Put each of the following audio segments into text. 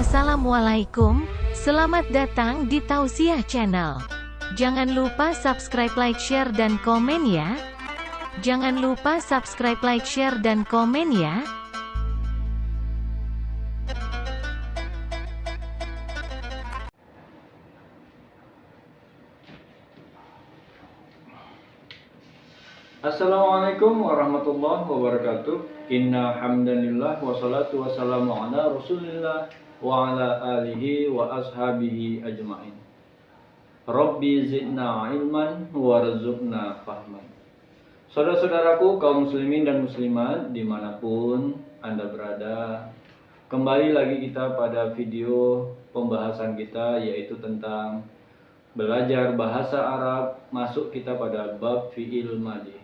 Assalamualaikum, selamat datang di Tausiah Channel. Jangan lupa subscribe, like, share, dan komen ya. Jangan lupa subscribe, like, share, dan komen ya. Assalamualaikum warahmatullahi wabarakatuh. Inna hamdanillah wassalatu wassalamu ala rasulillah wa ala alihi wa ashabihi ajma'in. Rabbi zidna ilman warzuqna fahman. Saudara-saudaraku kaum muslimin dan muslimat dimanapun Anda berada, kembali lagi kita pada video pembahasan kita, yaitu tentang belajar bahasa Arab, masuk kita pada bab fi'il madhi.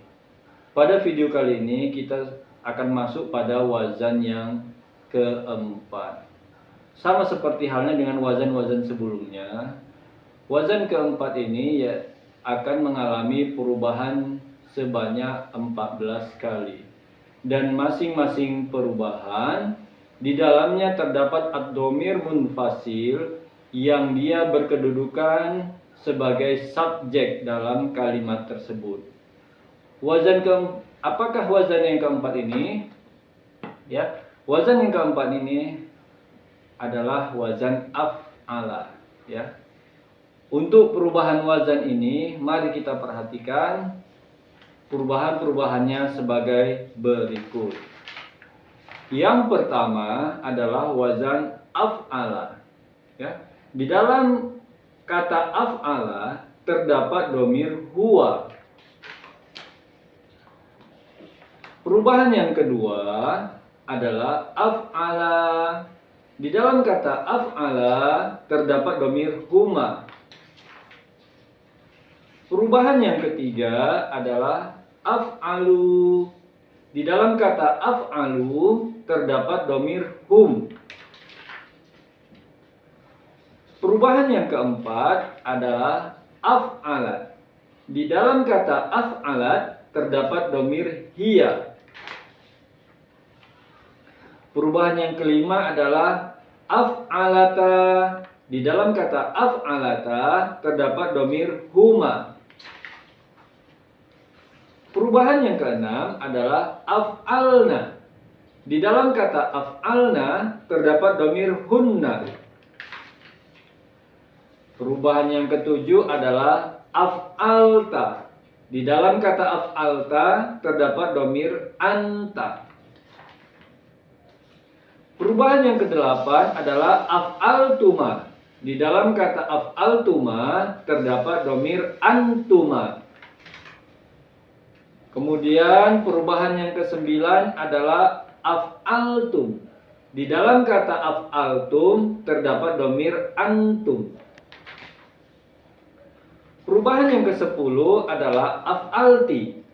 Pada video kali ini kita akan masuk pada wazan yang keempat. Sama seperti halnya dengan wazan-wazan sebelumnya, wazan keempat ini akan mengalami perubahan sebanyak 14 kali. Dan masing-masing perubahan di dalamnya terdapat ad-dhamir munfasil yang dia berkedudukan sebagai subjek dalam kalimat tersebut. Apakah wazan yang keempat ini? Ya, wazan yang keempat ini adalah wazan af'ala. Ya. Untuk perubahan wazan ini, mari kita perhatikan perubahan-perubahannya sebagai berikut. Yang pertama adalah wazan af'ala. Ya. Di dalam kata af'ala terdapat dhamir huwa. Perubahan yang kedua adalah af'ala. Di dalam kata af'ala terdapat dhamir huma. Perubahan yang ketiga adalah af'alu. Di dalam kata af'alu terdapat dhamir hum. Perubahan yang keempat adalah af'alat. Di dalam kata af'alat terdapat dhamir hiya. Perubahan yang kelima adalah af'alata. Di dalam kata af'alata terdapat dhamir huma. Perubahan yang keenam adalah af'alna. Di dalam kata af'alna terdapat dhamir hunna. Perubahan yang ketujuh adalah af'alta. Di dalam kata af'alta terdapat dhamir anta. Perubahan yang kedelapan adalah af'altuma. Di dalam kata af'altuma terdapat dhamir antuma. Kemudian perubahan yang kesembilan adalah af'altum. Di dalam kata af'altum terdapat dhamir antum. Perubahan yang ke-10 adalah af'alti.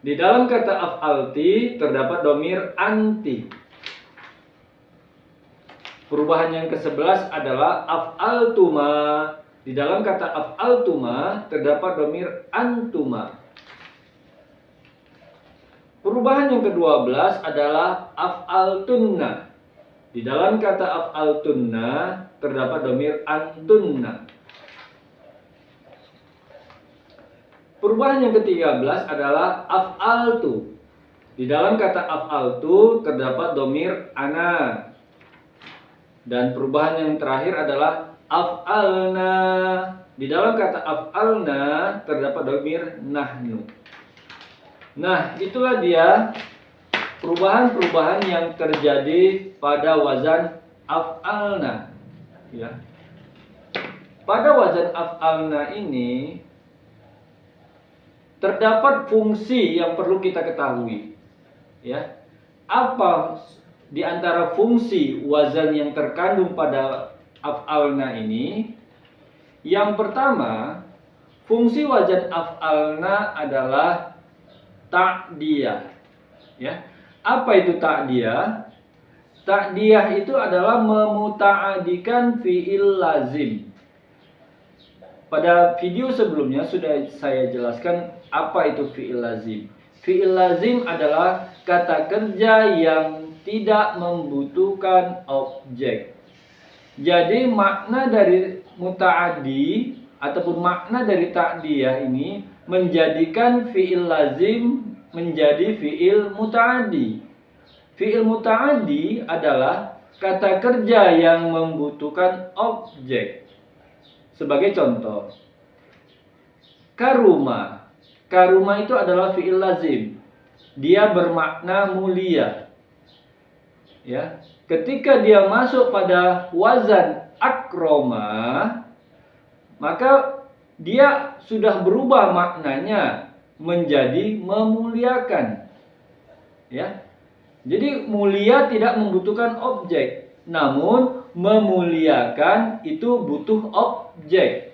Di dalam kata af'alti terdapat dhamir anti. Perubahan yang ke-11 adalah af'altuma. Di dalam kata af'altuma terdapat dhamir antuma. Perubahan yang ke-12 adalah af'altunna. Di dalam kata af'altunna terdapat dhamir antunna. Perubahan yang ke-13 adalah af'altu. Di dalam kata af'altu terdapat dhamir ana. Dan perubahan yang terakhir adalah af'alna. Di dalam kata af'alna terdapat dhamir nahnu. Nah, itulah dia perubahan-perubahan yang terjadi pada wazan af'alna. Ya. Pada wazan af'alna ini terdapat fungsi yang perlu kita ketahui. Ya. Apa di antara fungsi wazan yang terkandung pada af'alna ini? Yang pertama, fungsi wazan af'alna adalah ta'diyah. Ya. Apa itu ta'diyah? Ta'diyah itu adalah memuta'adikan fi'il lazim. Pada video sebelumnya sudah saya jelaskan apa itu fi'il lazim. Fi'il lazim adalah kata kerja yang tidak membutuhkan objek. Jadi makna dari muta'addi ataupun makna dari ta'diyah ini menjadikan fi'il lazim menjadi fi'il muta'addi. Fi'il muta'addi adalah kata kerja yang membutuhkan objek. Sebagai contoh, karuma. Karuma itu adalah fi'il lazim. Dia bermakna mulia. Ya, ketika dia masuk pada wazan akroma, maka dia sudah berubah maknanya menjadi memuliakan. Ya. Jadi mulia tidak membutuhkan objek, namun memuliakan itu butuh objek.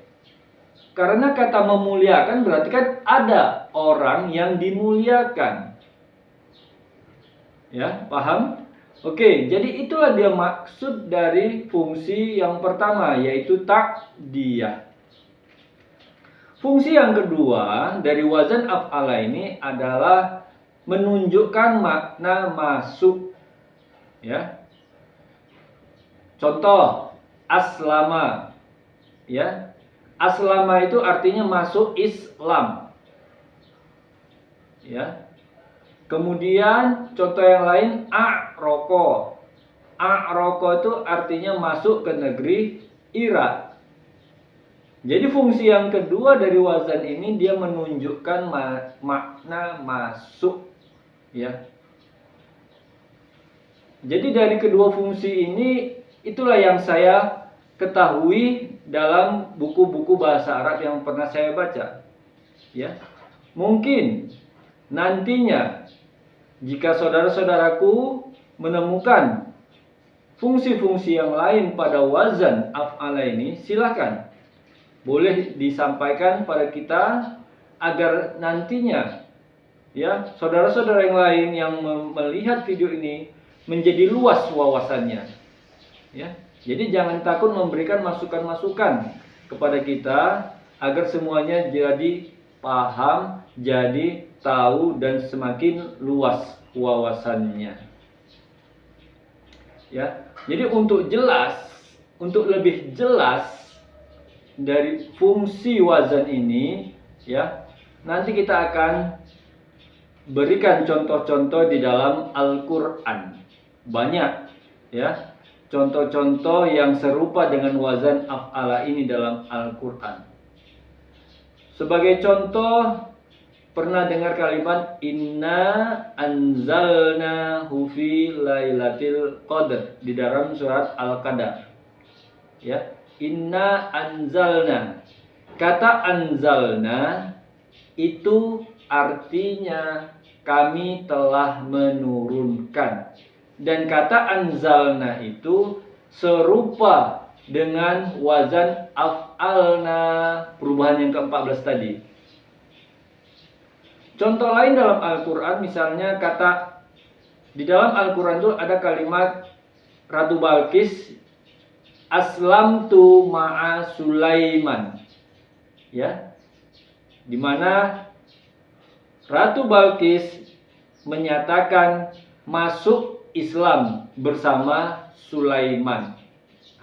Karena kata memuliakan berarti kan ada orang yang dimuliakan. Ya, paham? Oke, jadi itulah dia maksud dari fungsi yang pertama, yaitu ta'diyah. Fungsi yang kedua dari wazan af'ala ini adalah menunjukkan makna masuk. Ya. Contoh, aslama. Ya. Aslama itu artinya masuk Islam. Ya. Kemudian contoh yang lain, a'roko. A'roko itu artinya masuk ke negeri Irak. Jadi fungsi yang kedua dari wazan ini dia menunjukkan makna masuk. Ya. Jadi dari kedua fungsi ini itulah yang saya ketahui dalam buku-buku bahasa Arab yang pernah saya baca. Ya. Mungkin nantinya jika saudara-saudaraku menemukan fungsi-fungsi yang lain pada wazan af'ala ini, silakan boleh disampaikan pada kita agar nantinya ya saudara-saudara yang lain yang melihat video ini menjadi luas wawasannya. Ya, jadi jangan takut memberikan masukan-masukan kepada kita agar semuanya jadi paham, jadi tahu dan semakin luas wawasannya. Ya, jadi untuk lebih jelas dari fungsi wazan ini, ya, nanti kita akan berikan contoh-contoh di dalam Al-Quran. Banyak, ya, contoh-contoh yang serupa dengan wazan af'ala ini dalam Al-Quran. Sebagai contoh, pernah dengar kalimat inna anzalnahu fi lailatul qadar di dalam surat Al-Qadar. Ya, inna anzalna. Kata anzalna itu artinya kami telah menurunkan. Dan kata anzalna itu serupa dengan wazan af'alna, perubahan yang ke-14 tadi. Contoh lain dalam Al-Quran, misalnya di dalam Al-Quran itu ada kalimat Ratu Balkis aslamtu ma'a Sulaiman. Ya. Di mana Ratu Balkis menyatakan masuk Islam bersama Sulaiman.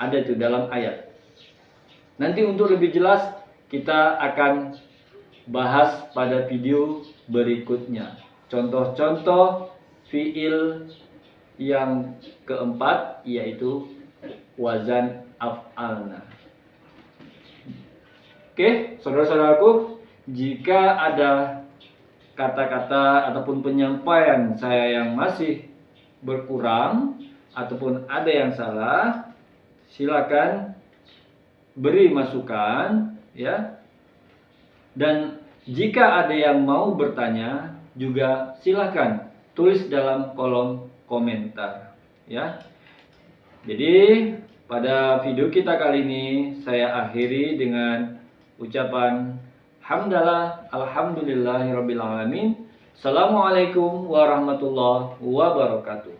Ada itu dalam ayat. Nanti untuk lebih jelas kita akan bahas pada video berikutnya. Contoh-contoh fiil yang keempat yaitu wazan af'alna. Oke, saudara-saudaraku, jika ada kata-kata ataupun penyampaian saya yang masih berkurang ataupun ada yang salah, silakan beri masukan, ya. Dan jika ada yang mau bertanya juga silakan tulis dalam kolom komentar, ya. Jadi pada video kita kali ini saya akhiri dengan ucapan hamdalah alhamdulillahirabbil alamin. Assalamualaikum warahmatullahi wabarakatuh.